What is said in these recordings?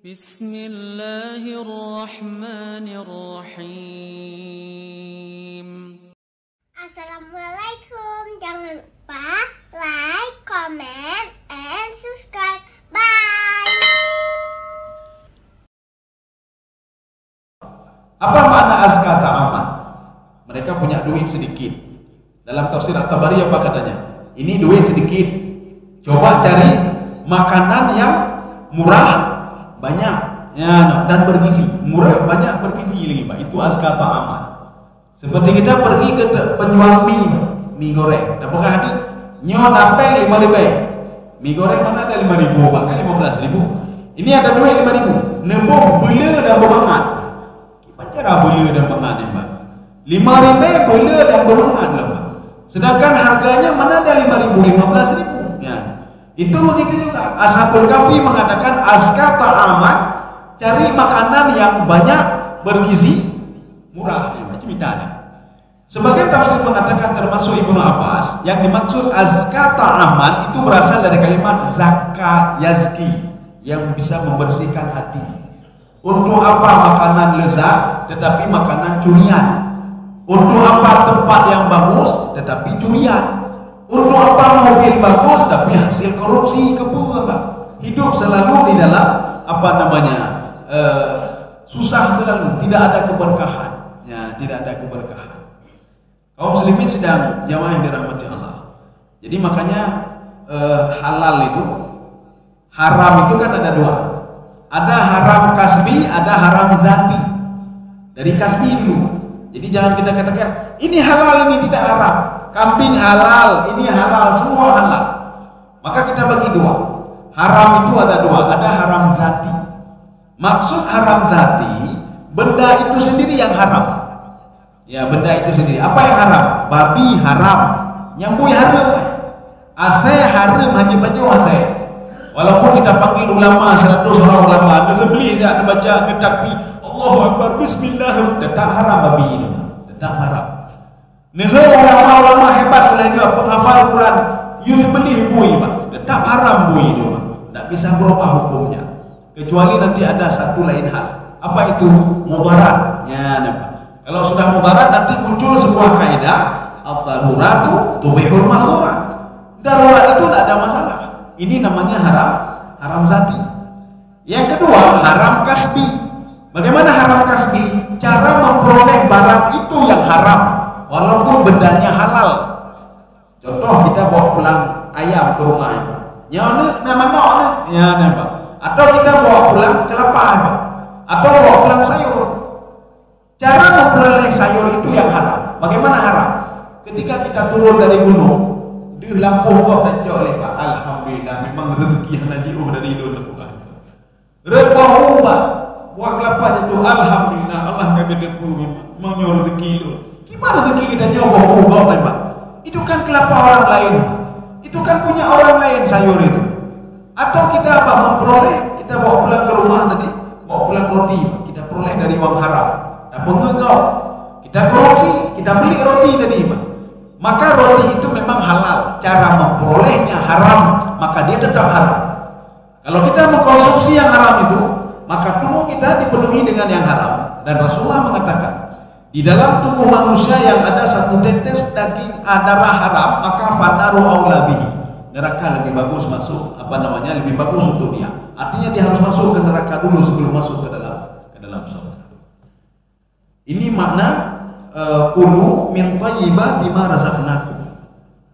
Bismillahirrahmanirrahim. Assalamualaikum. Jangan lupa like, comment, and subscribe. Bye. Apa makna azka ta'aman? Mereka punya duit sedikit. Dalam tafsir At-Tabari apa katanya? Ini duit sedikit. Coba cari makanan yang murah banyak ya, dan bergizi. Murah banyak bergizi lagi, Pak. Itu azka ta'aman. Seperti kita pergi ke penjual mie goreng. Apakah ada? Nyo napeng 5.000. Mie goreng mana ada 5.000, Pak? Kan 15.000. Ini ada duit 5.000. Nebong bela dan bermangat. Cara bela dan bermangat, Pak. 5.000 bela dan bermangat lah, Pak. Sedangkan harganya mana ada 5.000, 15.000. Ya. Itu begitu juga. Ashabul Kahfi mengatakan azka ta'aman, cari makanan yang banyak bergizi, murah. Ya, macam itu ada. Sebagian tafsir mengatakan termasuk Ibnu Abbas yang dimaksud azka ta'aman itu berasal dari kalimat zakka yazki yang bisa membersihkan hati. Untuk apa makanan lezat tetapi makanan curian? Untuk apa tempat yang bagus tetapi curian? Untuk apa mobil bagus tapi hasil korupsi apa? Hidup selalu di dalam susah selalu, tidak ada keberkahan. Ya, tidak ada keberkahan. Kaum muslimin sedang jamaah yang dirahmati Allah. Jadi makanya halal itu, haram itu kan ada dua. Ada haram kasbi, ada haram zati. Dari kasbi dulu. Jadi jangan kita katakan ini halal, ini tidak haram. Kambing halal, ini halal, semua halal. Maka kita bagi dua. Haram itu ada dua, ada haram zati. Maksud haram zati, benda itu sendiri yang haram. Ya, benda itu sendiri. Apa yang haram? Babi haram, nyambui haram. Ase haram, hanya baca ase. Walaupun kita panggil ulama 100 orang ulama, anda sebeli dia, anda baca, anda takbir, Allahu Akbar, Bismillah, tetap haram babi ini, tetap haram. Negara ulama-ulama hebat boleh juga penghafal Quran, you sebeli bui, Pak, tetap haram bui itu, Pak. Tak bisa berubah hukumnya, kecuali nanti ada satu lain hal. Apa itu? Mudarat. Ya, nampak. Kalau sudah mudarat nanti muncul sebuah kaidah, ad-daruratu tubihul mahdhurat. Darurat itu tidak ada masalah. Ini namanya haram zati. Yang kedua, haram kasbi. Bagaimana haram kasbi? Cara memperoleh barang itu yang haram, walaupun bendanya halal. Contoh, kita bawa pulang ayam ke rumah, ya nama ya nampak. Atau kita bawa pulang kelapa, atau bawa pulang sayur. Cara memperoleh sayur itu yang haram. Bagaimana haram? Ketika kita turun dari gunung, di Lampung kau tak oleh Pak. Alhamdulillah, memang rezeki yang najiuh dari Idul Adha. Repoh Pak, buah kelapa jatuh. Alhamdulillah, Allah kami depu menyo rezeki lu. Gimana rezeki kita nyoboh Pak? Itu kan kelapa orang lain. Itu kan punya orang lain sayur itu. Atau kita apa? Memperoleh, kita bawa pulang ke rumah tadi, bawa pulang roti, kita peroleh dari uang haram. Tak pengegau. Kita korupsi, kita beli roti tadi, Pak. Maka roti itu memang halal, cara memperolehnya haram, maka dia tetap haram. Kalau kita mengkonsumsi yang haram itu, maka tubuh kita dipenuhi dengan yang haram. Dan Rasulullah mengatakan, di dalam tubuh manusia yang ada satu tetes daging darah haram, maka fanaru aula bihi. Neraka lebih bagus masuk, lebih bagus untuk dia. Artinya dia harus masuk ke neraka dulu sebelum masuk ke dalam surga. Ini makna kulu min thayyibati ma razaqnakum.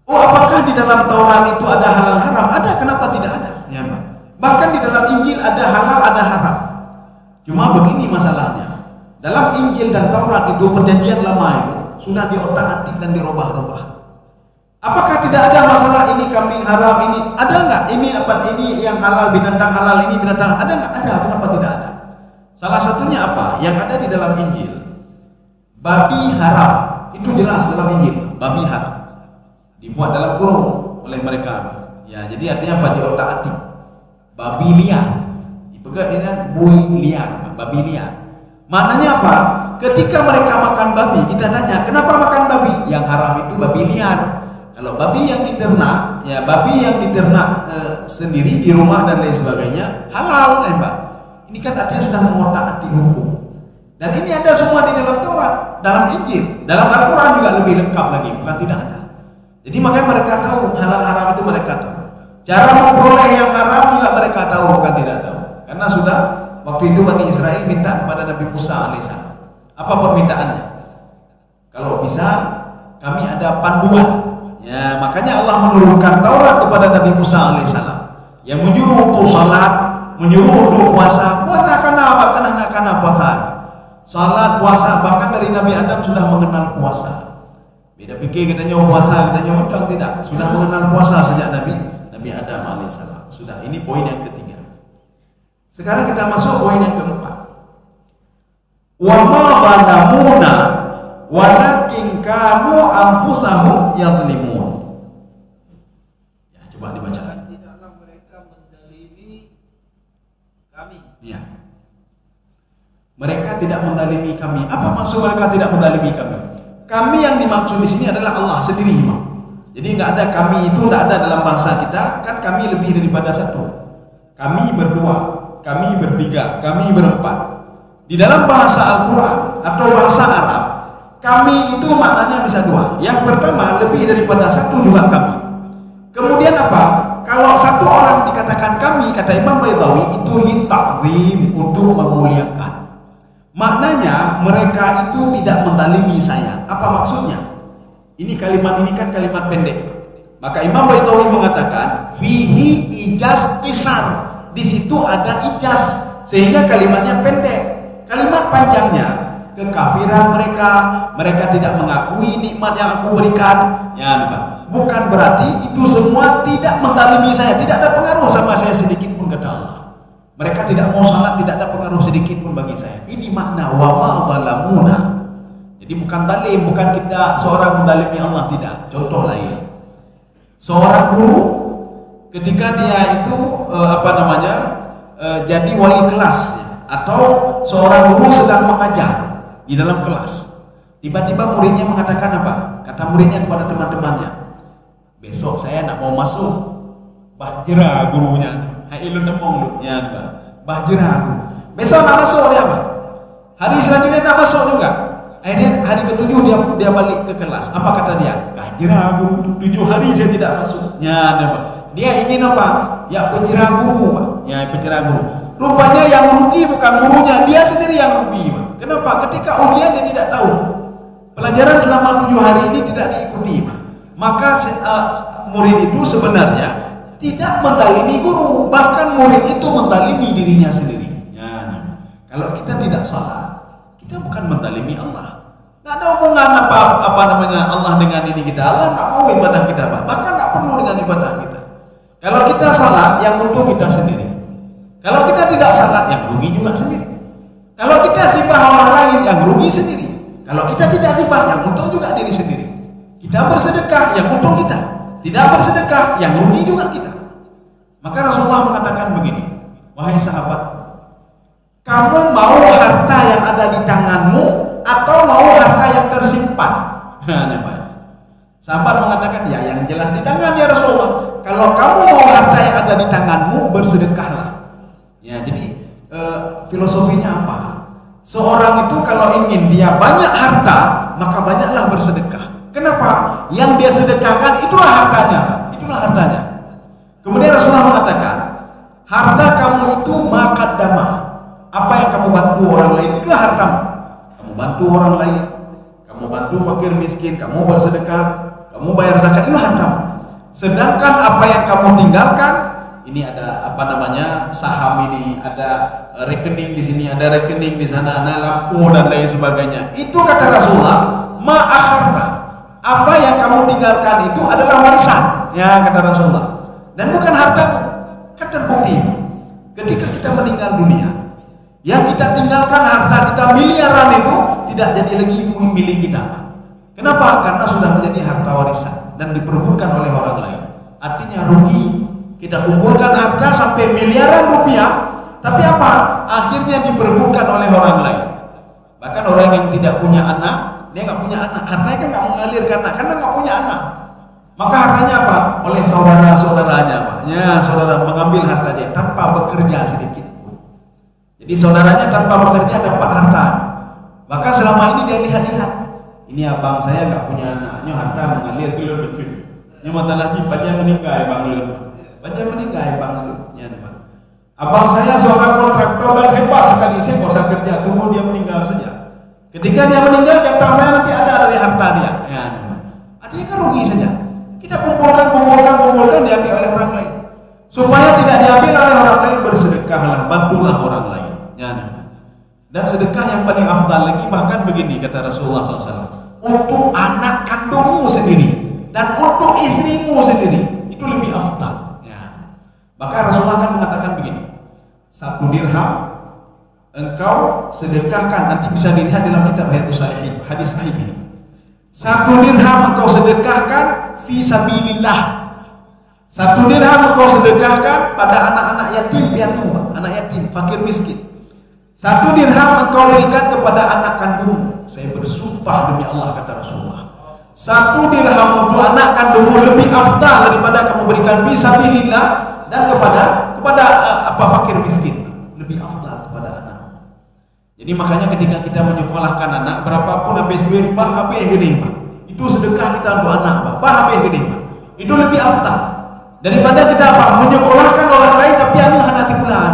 Oh, apakah di dalam Taurat itu ada halal haram? Ada, kenapa tidak ada? Ya, Pak. Bahkan di dalam Injil ada halal, ada haram. Cuma begini masalahnya. Dalam Injil dan Taurat itu perjanjian lama itu sudah diotak-atik dan dirubah-rubah. Apakah tidak ada masalah ini kambing haram ini? Ada enggak? Ini yang halal, binatang halal ini binatang ada enggak? Ada, kenapa tidak ada? Salah satunya apa? Yang ada di dalam Injil. Babi haram, itu jelas dalam Injil, babi haram. Dibuat dalam kurung oleh mereka. Ya, jadi artinya apa? Diotak-atik. Babi liar. Dipegang dengan bui liar, babi liar. Maknanya apa? Ketika mereka makan babi, kita tanya, kenapa makan babi? Yang haram itu babi liar. Kalau babi yang diternak, ya babi yang diternak sendiri di rumah dan lain sebagainya halal, Pak. Ini kan artinya sudah mengotak-atik hukum. Dan ini ada semua di dalam Taurat, dalam Injil, dalam Al-Quran juga lebih lengkap lagi, bukan tidak ada. Jadi makanya mereka tahu halal haram itu, mereka tahu. Cara memperoleh yang haram juga mereka tahu, bukan tidak tahu. Karena sudah waktu itu Bani Israel minta kepada Nabi Musa alaihissalam. Apa permintaannya? Kalau bisa kami ada panduan. Ya, makanya Allah menurunkan Taurat kepada Nabi Musa alaihissalam yang menyuruh untuk salat, menyuruh untuk puasa. Puasa karena apa? Karena puasa. Salat, puasa, bahkan dari Nabi Adam sudah mengenal puasa. Beda pikir katanya puasa, katanya udang, tidak. Sudah mengenal puasa sejak Nabi Adam alaihissalam. Sudah, ini poin yang ketiga. Sekarang kita masuk poin yang keempat. Wa ma zalamuna walakin kanu anfusahum yadhlimun. Ya, coba dibacakan. Tidaklah mereka menzalimi kami. Ya. Mereka tidak menzalimi kami. Apa maksud mereka tidak menzalimi kami? Kami yang dimaksud di sini adalah Allah sendiri, Imam. Jadi nggak ada kami itu, nggak ada dalam bahasa kita. Kan kami lebih daripada satu. Kami berdua, kami bertiga, kami berempat. Di dalam bahasa Al-Quran atau bahasa Arab, kami itu maknanya bisa dua. Yang pertama, lebih daripada satu juga kami. Kemudian apa? Kalau satu orang dikatakan kami, kata Imam Baydawi, itu litakzim, untuk memuliakan. Maknanya mereka itu tidak menzalimi saya. Apa maksudnya? Ini kalimat ini kan kalimat pendek. Maka Imam Baydawi mengatakan fihi ijaz qisar. Di situ ada ijaz sehingga kalimatnya pendek. Kalimat panjangnya kekafiran mereka, mereka tidak mengakui nikmat yang aku berikan. Ya, bukan berarti itu semua tidak menzalimi saya, tidak ada pengaruh sama saya sedikit pun, kata Allah. Mereka tidak mau salat, tidak ada pengaruh sedikit pun bagi saya. Ini makna wa ma zalamuna. Jadi bukan zalim, bukan kita seorang menzalimi Allah, tidak. Contoh lain. Seorang guru ketika dia itu jadi wali kelas atau seorang guru sedang mengajar di dalam kelas. Tiba-tiba muridnya mengatakan apa? Kata muridnya kepada teman-temannya, besok saya nak mau masuk. Bajera gurunya. Hai ilun demong lu, ya bajera. Besok nak masuk dia apa? Hari selanjutnya nak masuk juga. Akhirnya hari ketujuh dia balik ke kelas. Apa kata dia? Bajera guru, 7 hari saya tidak masuk. Ya, dia ingin apa? Ya bajera guru, Pak. Ya bajera guru. Rupanya yang rugi bukan gurunya, dia sendiri yang rugi, Pak. Kenapa? Ketika ujian dia tidak tahu. Pelajaran selama 7 hari ini tidak diikuti, Pak. Maka murid itu sebenarnya tidak menzalimi guru, bahkan murid itu menzalimi dirinya sendiri. Ya, kalau kita tidak salat, kita bukan menzalimi Allah. Nggak ada hubungan apa namanya Allah dengan ini kita. Allah nggak mau ibadah kita, Pak. Bahkan nggak perlu dengan ibadah kita. Kalau kita salat, yang untung kita sendiri. Kalau kita tidak salat, yang rugi juga sendiri. Kalau kita ghibah orang lain, yang rugi sendiri. Kalau kita tidak ghibah, yang untung juga diri sendiri. Kita bersedekah, yang untung kita. Tidak bersedekah, yang rugi juga kita. Maka Rasulullah mengatakan begini, wahai sahabat, kamu mau harta yang ada di tanganmu atau mau harta yang tersimpan? Sahabat mengatakan, ya yang jelas di tangan ya Rasulullah. Kalau kamu mau harta yang ada di tanganmu, bersedekahlah. Ya, jadi filosofinya apa? Seorang itu kalau ingin dia banyak harta, maka banyaklah bersedekah. Kenapa? Yang dia sedekahkan itulah hartanya. Itulah hartanya. Kemudian Rasulullah mengatakan, harta kamu itu maqaddamah. Apa yang kamu bantu orang lain itulah hartamu. Kamu bantu orang lain, kamu bantu fakir miskin, kamu bersedekah, kamu bayar zakat, itulah hartamu. Sedangkan apa yang kamu tinggalkan, ini ada saham ini, ada rekening di sini, ada rekening di sana, ada lampu dan lain sebagainya. Itu kata Rasulullah, ma'akharta. Apa yang kamu tinggalkan itu adalah warisan, ya kata Rasulullah. Dan bukan harta. Kan terbukti ketika kita meninggal dunia, yang kita tinggalkan harta kita miliaran itu tidak jadi lagi milik kita. Kenapa? Karena sudah menjadi harta warisan dan diperebutkan oleh orang lain. Artinya rugi. Kita kumpulkan harta sampai miliaran rupiah, tapi apa? Akhirnya diperebutkan oleh orang lain. Bahkan orang yang tidak punya anak, dia nggak punya anak, hartanya kan nggak mengalir karena nggak punya anak. Maka hartanya apa? Oleh saudara-saudaranya, Pak. Ya, saudara mengambil harta dia tanpa bekerja sedikit pun. Jadi Jadi saudaranya tanpa bekerja dapat harta. Bahkan selama ini dia lihat-lihat, ini abang saya nggak punya anaknya, harta mengalir ke lur betul. Ini masalah paja meninggal bang lur, paja meninggal bang lur. Abang saya seorang kontraktor dan hebat sekali, saya nggak usah kerja, tunggu dia meninggal saja. Ketika dia meninggal, jatah saya nanti ada dari harta dia. Ya, artinya kan rugi saja. Kita kumpulkan, diambil oleh orang lain. Supaya tidak diambil oleh orang lain, bersedekahlah, bantulah orang lain. Ya, dan sedekah yang paling afdal lagi, bahkan begini kata Rasulullah SAW, untuk anak kandungmu sendiri dan untuk istrimu sendiri, itu lebih afdal. Ya. Maka Rasulullah kan mengatakan begini, 1 dirham engkau sedekahkan, nanti bisa dilihat dalam kitab Riyadhus Shalihin, hadis sahih ini. 1 dirham engkau sedekahkan fi sabilillah. 1 dirham engkau sedekahkan pada anak-anak yatim piatu, anak yatim, fakir miskin. 1 dirham engkau berikan kepada anak kandungmu. Saya bersumpah demi Allah kata Rasulullah, 1 dirham untuk anak kandungmu lebih afdal daripada kamu berikan fi sabilillah dan kepada fakir miskin, lebih afdal kepada anak. Jadi makanya ketika kita menyekolahkan anak, berapapun habis duit, habis gede, itu sedekah kita untuk anak, habis gede, itu lebih afdal daripada kita menyekolahkan orang lain tapi anak hati bulan.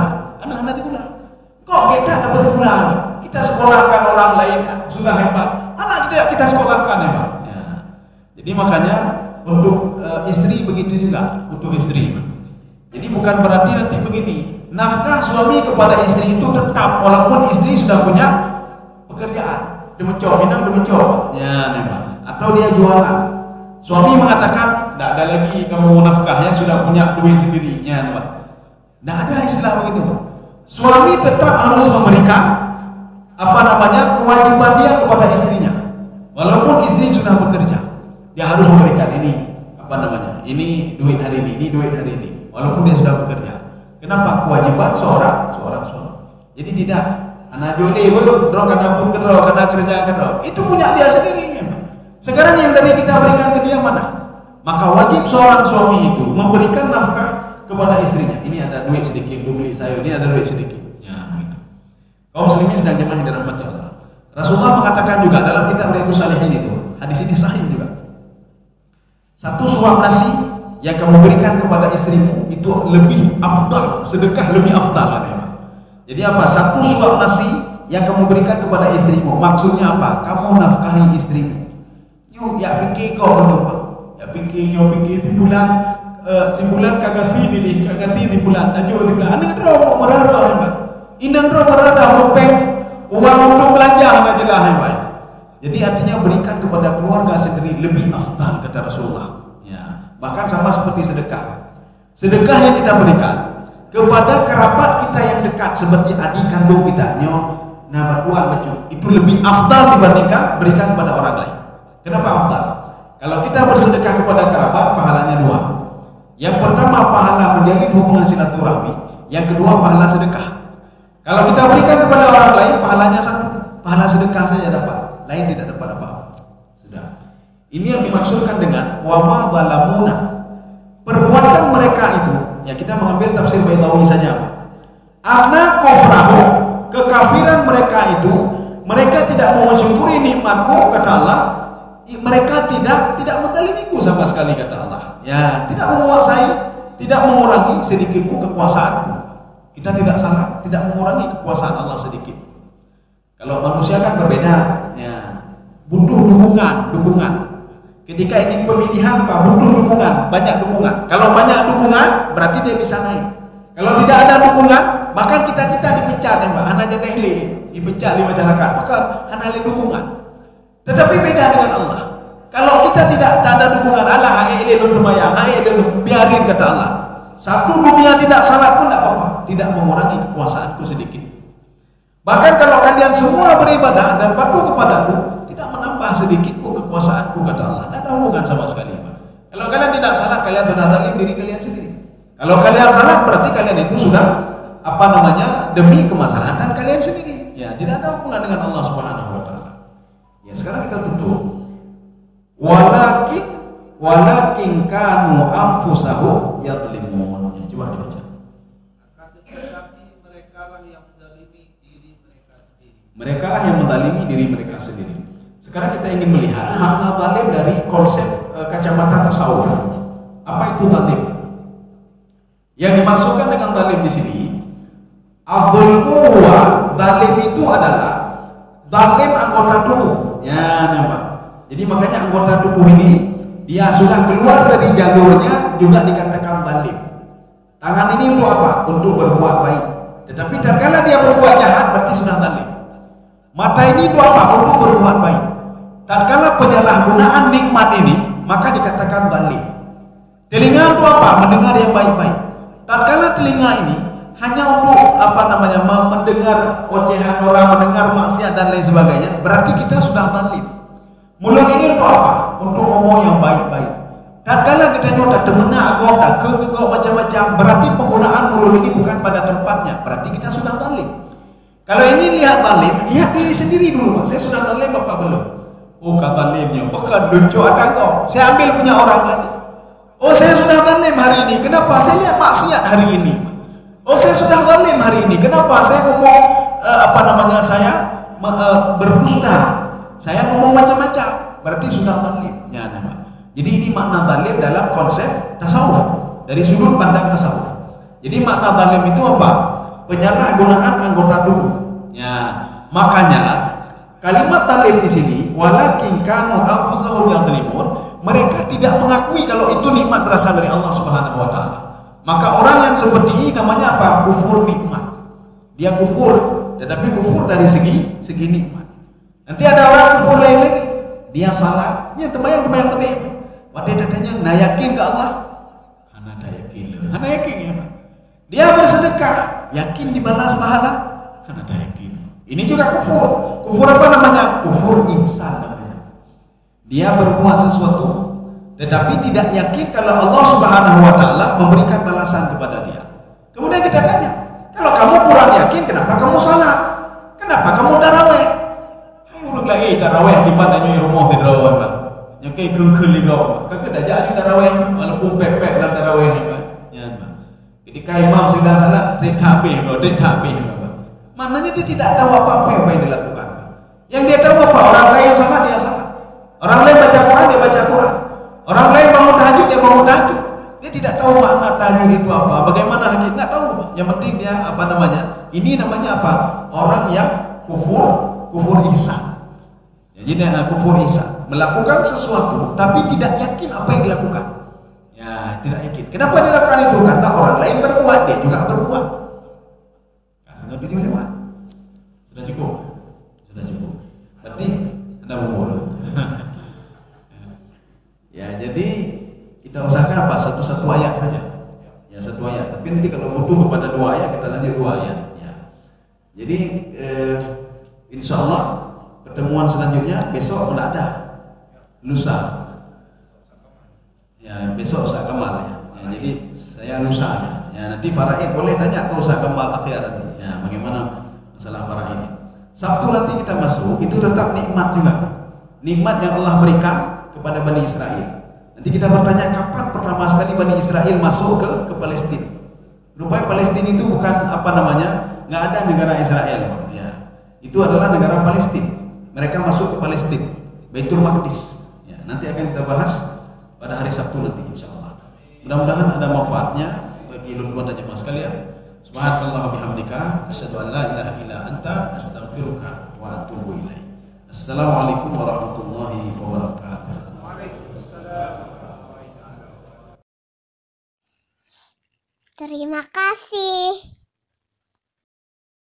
Kok kita dapat bulan? Kita sekolahkan orang lain sudah hebat, anak kita sekolahkan hebat. Ya. Jadi makanya untuk istri begitu juga, untuk istri. Jadi bukan berarti nanti begini, nafkah suami kepada istri itu tetap walaupun istri sudah punya pekerjaan, demecok, ya memang, atau dia jualan. Suami mengatakan, tidak ada lagi kamu nafkah ya, sudah punya duit sendiri, ya memang. Tidak ada istilah begitu. Suami tetap harus memberikan kewajiban dia kepada istrinya, walaupun istri sudah bekerja, dia harus memberikan ini ini duit hari ini duit hari ini. Walaupun dia sudah bekerja. Kenapa? Kewajiban seorang suami. Jadi tidak anak joli karena kerja. Itu punya dia sendiri. Sekarang yang dari kita berikan ke dia mana? Maka wajib seorang suami itu memberikan nafkah kepada istrinya. Ini ada duit sedikit untuk beli sayur, ini ada duit sedikit. Ya, gitu. Kaum muslimin sedang jemaah yang dirahmati Allah. Rasulullah mengatakan juga dalam kitab Riyadhus Shalihin itu, hadis ini sahih juga. 1 suap nasi yang kamu berikan kepada istrimu itu lebih afdal, sedekah lebih afdal katanya. Jadi apa? 1 suap nasi yang kamu berikan kepada istrimu, maksudnya apa? Kamu nafkahi istrimu. Ya pikir kau menumpang, ya pikir sebulan kagak di bulan, aja di bulan. Ini roh merara, indang roh merara, mepeng uang untuk belanja aja lah, Jadi artinya berikan kepada keluarga sendiri lebih afdal kata Rasulullah. Bahkan sama seperti sedekah. Sedekah yang kita berikan kepada kerabat kita yang dekat seperti adik kandung kita, itu lebih afdal dibandingkan berikan kepada orang lain. Kenapa afdal? Kalau kita bersedekah kepada kerabat, pahalanya 2. Yang pertama pahala menjalin hubungan silaturahmi, yang kedua pahala sedekah. Kalau kita berikan kepada orang lain, pahalanya 1, pahala sedekah saja dapat, lain tidak dapat apa-apa. Ini yang dimaksudkan dengan wa ma zalamuna. Perbuatan mereka itu, ya kita mengambil tafsir Baitawi saja, Pak. Anna kufrahu, kekafiran mereka itu, mereka tidak mau mensyukuri nikmatku kata Allah, mereka tidak menzalimiku sama sekali kata Allah. Ya, tidak menguasai, tidak mengurangi sedikit pun kekuasaanku. Kita tidak salah, tidak mengurangi kekuasaan Allah sedikit. Kalau manusia kan berbeda, ya, butuh dukungan. Ketika ingin pemilihan butuh dukungan, banyak dukungan. Kalau banyak dukungan berarti dia bisa naik. Kalau tidak ada dukungan, bahkan kita dipecat ya Mbak, anak jadahli dipecat di masyarakat, maka anak dukungan. Tetapi beda dengan Allah. Kalau kita tidak ada dukungan Allah, biarin kata Allah. 1 dunia tidak salah pun tidak apa-apa, tidak mengurangi kekuasaanku sedikit. Bahkan kalau kalian semua beribadah dan patuh kepadaku, tidak menambah sedikit pun kekuasaanku kata Allah. Tidak ada hubungan sama sekali. Kalau kalian tidak salah, kalian sudah zalim diri kalian sendiri. Kalau kalian salah, berarti kalian itu sudah demi kemaslahatan kalian sendiri. Ya, tidak ada hubungan dengan Allah Subhanahu wa taala. Ya, sekarang kita tutup. Walakin kanu anfusahum yadlimun. Ya, coba dibaca. Tetapi mereka lah yang menzalimi Mereka lah yang menzalimi diri mereka sendiri. Sekarang kita ingin melihat makna zalim dari konsep kacamata tasawuf. Apa itu zalim? Yang dimaksudkan dengan zalim di sini, az-zulmu huwa, zalim itu adalah zalim anggota tubuh. Ya, nampak. Jadi makanya anggota tubuh ini dia sudah keluar dari jalurnya juga dikatakan zalim. Tangan ini untuk apa? Untuk berbuat baik. Tetapi tatkala dia berbuat jahat berarti sudah zalim. Mata ini untuk apa? Untuk berbuat baik. Tatkala penyalahgunaan nikmat ini maka dikatakan zalim. Telinga untuk apa? Mendengar yang baik-baik. Tatkala telinga ini hanya untuk mendengar ocehan orang, mendengar maksiat dan lain sebagainya, berarti kita sudah zalim. Mulut ini untuk apa? Untuk ngomong yang baik-baik. Tatkala kita nyoda demena agak tak kegok macam-macam, berarti penggunaan mulut ini bukan pada tempatnya, berarti kita sudah zalim. Kalau ingin lihat zalim, lihat diri sendiri dulu, Pak. Saya sudah zalim apa belum? Oh, kata zalimnya, bukan lucu ada kau. Saya ambil punya orang lagi. Oh, saya sudah zalim hari ini. Kenapa? Saya lihat maksiat hari ini. Oh, saya sudah zalim hari ini. Kenapa? Saya ngomong saya berdusta. Saya ngomong macam-macam. Berarti sudah zalim. Ya, nama. Jadi ini makna zalim dalam konsep tasawuf, dari sudut pandang tasawuf. Jadi makna zalim itu apa? Penyalahgunaan anggota tubuh. Ya, makanya kalimat zalim di sini, walakin kanu anfusahum yazlimun, mereka tidak mengakui kalau itu nikmat berasal dari Allah Subhanahu wa taala. Maka orang yang seperti ini namanya apa? Kufur nikmat. Dia kufur, tetapi kufur dari segi nikmat. Nanti ada orang kufur lain lagi. Dia salat, ya temayang. Wadai dadanya, nah yakin ke Allah? Hana yakin ya Pak. Dia bersedekah, yakin dibalas pahala? Hana yakin. Ini juga kufur. Kufur apa namanya? Kufur ihsan namanya. Dia berbuat sesuatu tetapi tidak yakin kalau Allah Subhanahu wa taala memberikan balasan kepada dia. Kemudian kita tanya, kalau kamu kurang yakin kenapa kamu salat? Kenapa kamu tarawih? Hai urang lagi tarawih akibat nyanyi rumah tarawih Pak. Yang kayak keungkeun ligau. Kakak dah jadi tarawih walaupun pepek dalam tarawih Pak. Ya Pak. Ketika imam sedang salat, dia takbir. Maknanya dia tidak tahu apa-apa yang dilakukan. Yang dia tahu apa? Orang lain yang salah, dia salah. Orang lain baca Quran, dia baca Quran. Orang lain bangun tahajud, dia bangun tahajud. Dia tidak tahu makna tahajud itu apa, bagaimana hakikat, nggak tahu. Yang penting dia ini namanya apa? Orang yang kufur ihsan. Jadi dia kufur ihsan, melakukan sesuatu tapi tidak yakin apa yang dilakukan. Ya, tidak yakin. Kenapa dilakukan itu? Karena orang lain berbuat, dia juga berbuat. Sudah lewat. Sudah cukup. Berarti Anda mau ya, jadi kita usahakan apa? Satu ayat saja. Ya, satu ayat. Tapi nanti kalau butuh kepada 2 ayat, kita lanjut 2 ayat. Ya. Jadi insya Allah pertemuan selanjutnya besok tidak ada. Lusa. Ya, besok Ustaz Kamal ya. Jadi saya lusa ya. Ya, nanti Faraid boleh tanya ke Ustaz Kamal akhir nanti. Ya, bagaimana masalah Faraid ini. Sabtu nanti kita masuk, itu tetap nikmat juga. Nikmat yang Allah berikan kepada Bani Israel. Nanti kita bertanya kapan pertama sekali Bani Israel masuk ke Palestina. Rupanya Palestina itu bukan nggak ada negara Israel. Ya, itu adalah negara Palestina. Mereka masuk ke Palestina, Baitul Maqdis. Ya, nanti akan kita bahas pada hari Sabtu nanti insya Allah. Mudah-mudahan ada manfaatnya bagi luluan dan jemaah sekalian. Subhanallahi bihamdika, asyhadu an la ilaha illa anta, astaghfiruka wa atubu ilaik. Assalamualaikum warahmatullahi wabarakatuh. Terima kasih.